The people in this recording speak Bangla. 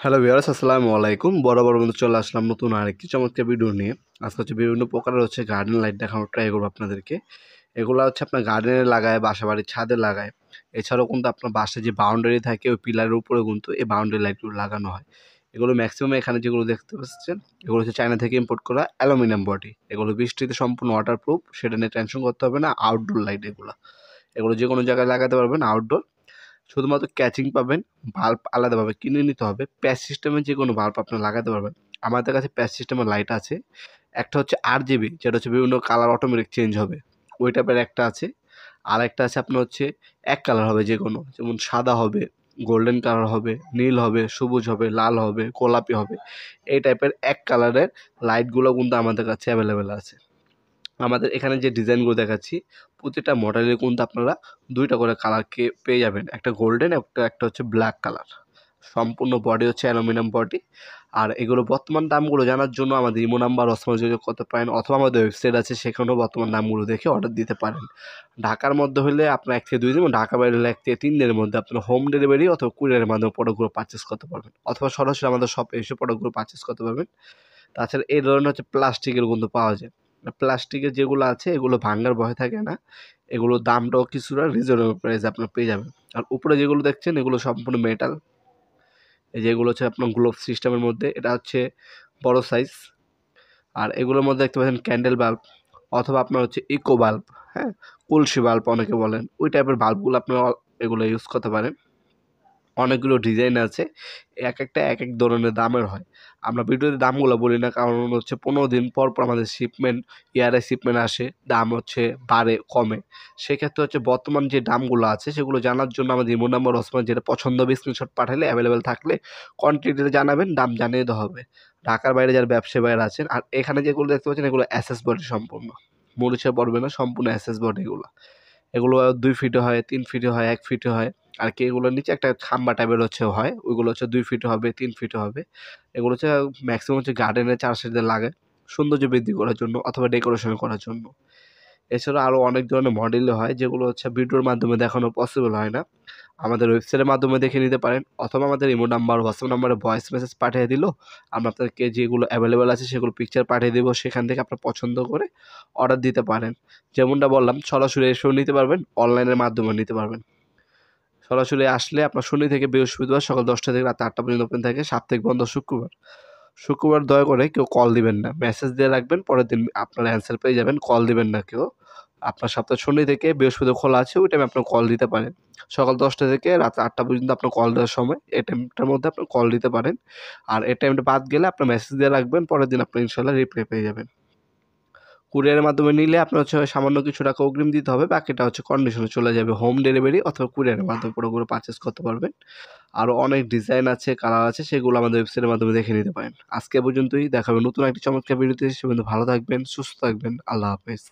হ্যালো ভিউয়ার্স, আসসালামু আলাইকুম। বরাবর মতো চলে আসলাম নতুন আরেকটি চমৎকার ভিডিও নিয়ে। আজকে হচ্ছে বিভিন্ন প্রকারের গার্ডেন লাইট দেখানোর ট্রাই করবো আপনাদেরকে। এগুলো হচ্ছে আপনার গার্ডেনে লাগায়, বাসাবাড়ির ছাদে লাগায়। এছাড়াও কিন্তু আপনার বাসায় যে বাউন্ডারি থাকে ওই পিলারের উপরে কিন্তু এই বাউন্ডারি লাইটগুলো লাগানো হয়। এগুলো ম্যাক্সিমাম এখানে যেগুলো দেখতে পাচ্ছেন এগুলো হচ্ছে চায়না থেকে ইম্পোর্ট করা অ্যালুমিনিয়াম বডি। এগুলো বৃষ্টিতে সম্পূর্ণ ওয়াটারপ্রুফ, সেটা নিয়ে টেনশন করতে হবে না। আউটডোর লাইট এগুলো যে কোনো জায়গায় লাগাতে পারবেন আউটডোর। শুধুমাত্র ক্যাচিং পাবেন, বাল্ব আলাদাভাবে কিনে নিতে হবে। প্যাচ সিস্টেমের যে কোনো বাল্ব আপনারা লাগাতে পারবেন। আমাদের কাছে প্যাচ সিস্টেমের লাইট আছে। একটা হচ্ছে RGB, যেটা হচ্ছে বিভিন্ন কালার অটোমেটিক চেঞ্জ হবে, ওই টাইপের একটা আছে। আর একটা আছে আপনার হচ্ছে এক কালার হবে, যে কোনো, যেমন সাদা হবে, গোল্ডেন কালার হবে, নীল হবে, সবুজ হবে, লাল হবে, গোলাপি হবে। এই টাইপের এক কালারের লাইটগুলো কিন্তু আমাদের কাছে অ্যাভেলেবেল আছে। আমাদের এখানে যে ডিজাইনগুলো দেখাচ্ছি প্রতিটা মডেলে কিন্তু আপনারা দুইটা করে কালারকে পেয়ে যাবেন, একটা গোল্ডেন, একটা হচ্ছে ব্ল্যাক কালার। সম্পূর্ণ বডি হচ্ছে অ্যালুমিনিয়াম বডি। আর এগুলো বর্তমান দামগুলো জানার জন্য আমাদের ইমো নাম্বার অসময় যোগাযোগ করতে পারেন, অথবা আমাদের ওয়েবসাইট আছে, সেখানেও বর্তমান দামগুলো দেখে অর্ডার দিতে পারেন। ঢাকার মধ্যে হলে আপনার 1 থেকে 2 দিন, ঢাকা বাইরে হলে 1 থেকে 3 দিনের মধ্যে আপনার হোম ডেলিভারি অথবা কুরিয়ারের মাধ্যমে প্রোডাক্টগুলো পারচেস করতে পারবেন, অথবা সরাসরি আমাদের শপে এসে প্রোডাক্টগুলো পারচেস করতে পারবেন। তাছাড়া এই ধরনের হচ্ছে প্লাস্টিকের কিন্তু পাওয়া যায়। প্লাস্টিকের যেগুলো আছে এগুলো ভাঙার ভয় থাকে না। এগুলোর দামটাও কিছুটা রিজনেবল প্রাইসে আপনারা পেয়ে যাবেন। আর উপরে যেগুলো দেখছেন এগুলো সম্পূর্ণ মেটাল। এই যেগুলো হচ্ছে আপনার গ্লোব সিস্টেমের মধ্যে, এটা হচ্ছে বড় সাইজ। আর এগুলোর মধ্যে দেখতে পাচ্ছেন ক্যান্ডেল বাল্ব, অথবা আপনার হচ্ছে ইকো বাল্ব, হ্যাঁ, কলসি বাল্ব অনেকে বলেন, ওই টাইপের বাল্বগুলো আপনারা এগুলো ইউজ করতে পারেন। অনেকগুলো ডিজাইন আছে, এক একটা এক এক ধরনের দামের হয়। আমরা ভিডিওতে দামগুলো বলি না, কারণ হচ্ছে 15 দিন পর পর আমাদের শিপমেন্ট, ইয়ারে শিপমেন্ট আসে, দাম হচ্ছে বাড়ে কমে। সেক্ষেত্রে হচ্ছে বর্তমান যে দামগুলো আছে সেগুলো জানার জন্য আমাদের ইমো নাম্বার ওসমান, যেটা পছন্দ হবে স্ক্রিনশট পাঠালে অ্যাভেলেবেল থাকলে কোয়ান্টিটিতে জানাবেন, দাম জানিয়ে দেওয়া হবে। ঢাকার বাইরে যারা ব্যবসায়ী বাইরে আছেন, আর এখানে যেগুলো দেখতে পাচ্ছেন এগুলো এসএস বডি সম্পূর্ণ, মরিচে পড়বে না, সম্পূর্ণ এসএস বডি এগুলো। এগুলো 2 ফিটে হয়, 3 ফিটে হয়, 1 ফিটে হয়। আর কি এগুলোর নিচে একটা খাম্বা টাইপের হয়, ওইগুলো হচ্ছে 2 ফিটে হবে, 3 ফিটে হবে। এগুলো হচ্ছে ম্যাক্সিমাম হচ্ছে গার্ডেনের চারপাশে লাগে সৌন্দর্য বৃদ্ধি করার জন্য অথবা ডেকোরেশন করার জন্য। এছাড়া আরও অনেক ধরনের মডেলও হয়, যেগুলো হচ্ছে ভিডিওর মাধ্যমে দেখানো পসিবল হয় না। আমাদের ওয়েবসাইটের মাধ্যমে দেখে নিতে পারেন, অথবা আমাদের ইমো নাম্বার, হোয়াটসঅ্যাপ নাম্বারে ভয়েস মেসেজ পাঠিয়ে দিলেও আমরা আপনাদেরকে যেগুলো অ্যাভেলেবেল আছে সেগুলো পিকচার পাঠিয়ে দেবো, সেখান থেকে আপনার পছন্দ করে অর্ডার দিতে পারেন। যেমনটা বললাম, সরাসরি এসেও নিতে পারবেন, অনলাইনের মাধ্যমে নিতে পারবেন। সরাসরি আসলে আপনার শনি থেকে বৃহস্পতিবার সকাল 10টা থেকে রাত 8টা পর্যন্ত ওপেন থাকে, সাপ্তাহিক বন্ধ শুক্রবার। শুক্রবার দয়া করে কেউ কল দিবেন না, মেসেজ দিয়ে রাখবেন, পরের দিন আপনার অ্যান্সার পেয়ে যাবেন। কল দিবেন না কেউ। আপনার সপ্তাহ শনি থেকে বৃহস্পতিবার খোলা আছে, ওই টাইমে আপনার কল দিতে পারেন। সকাল 10টা থেকে রাত 8টা পর্যন্ত আপনার কল দেওয়ার সময়, এই টাইমটার মধ্যে আপনার কল দিতে পারেন। আর এই টাইমটা বাদ গেলে আপনার মেসেজ দিয়ে রাখবেন, পরের দিন আপনি ইনশাল্লাহ রিপ্লাই পেয়ে যাবেন। কুরিয়ারের মাধ্যমে নিলে আপনার হচ্ছে সামান্য কিছু টাকা অগ্রিম দিতে হবে, বাকিটা হচ্ছে কন্ডিশনে চলে যাবে। হোম ডেলিভারি অথবা কুরিয়ারের মাধ্যমে পুরোপুরি পারচেস করতে পারবেন। আরও অনেক ডিজাইন আছে, কালার আছে, সেগুলো আমাদের ওয়েবসাইটের মাধ্যমে দেখে নিতে পারেন। আজকে পর্যন্তই, দেখা হবে নতুন একটি চমৎকার ভিডিওতে। সে পর্যন্ত ভালো থাকবেন, সুস্থ থাকবেন। আল্লাহ হাফেজ।